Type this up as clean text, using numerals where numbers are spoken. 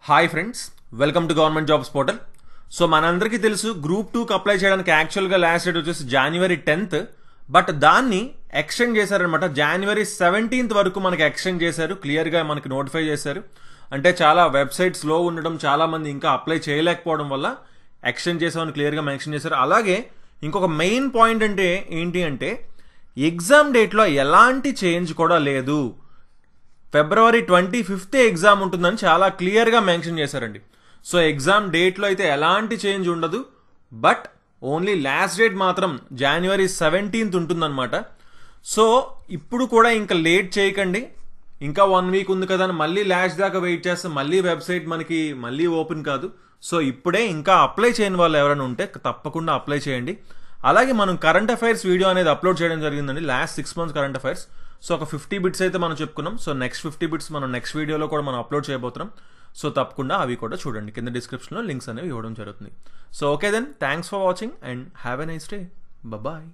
Hi friends, welcome to government jobs portal. So మనందరికీ తెలుసు group 2కి అప్లై చేయడానికి యాక్చువల్గా లాస్ట్ డేట్ వచ్చేసి January 10th. బట్ దాన్ని ఎక్స్టెండ్ చేశారనమాట. January 17th వరకు మనకి ఎక్స్టెండ్ చేశారు. క్లియర్గా మనకి నోటిఫై చేశారు. అంటే చాలా వెబ్సైట్ స్లో ఉండడం, చాలా మంది ఇంకా అప్లై చేయలేకపోవడం వల్ల ఎక్స్టెండ్ చేసామని క్లియర్గా మెన్షన్ చేశారు. అలాగే ఇంకొక మెయిన్ పాయింట్ అంటే ఏంటి అంటే ఎగ్జామ్ డేట్లో ఎలాంటి చేంజ్ కూడా లేదు. February 25th ఎగ్జామ్ ఉంటుందని చాలా క్లియర్గా మెన్షన్ చేశారండి. సో ఎగ్జామ్ డేట్లో అయితే ఎలాంటి చేంజ్ ఉండదు. బట్ ఓన్లీ లాస్ట్ డేట్ మాత్రం January 17th ఉంటుందన్నమాట. సో ఇప్పుడు కూడా ఇంకా లేట్ చేయకండి. ఇంకా 1 వీక్ ఉంది కదా అని మళ్ళీ లాస్ట్ దాకా వెయిట్ చేస్తే మళ్ళీ వెబ్సైట్ మనకి మళ్ళీ ఓపెన్ కాదు. సో ఇప్పుడే ఇంకా అప్లై చేయని వాళ్ళు ఎవరైనా ఉంటే తప్పకుండా అప్లై చేయండి. అలాగే మనం కరెంట్ అఫైర్స్ వీడియో అనేది అప్లోడ్ చేయడం జరిగిందండి. Last 6 months current affairs. So ఒక 50 బిట్స్ అయితే మనం చెప్పుకున్నాం. సో నెక్స్ట్ 50 బిట్స్ మనం నెక్స్ట్ వీడియోలో కూడా మనం అప్లోడ్ చేయబోతున్నాం. సో తప్పకుండా అవి కూడా చూడండి. కింద డిస్క్రిప్షన్లో లింక్స్ అనేవి ఇవ్వడం జరుగుతుంది. So okay then, thanks for watching and have a nice day. Bye.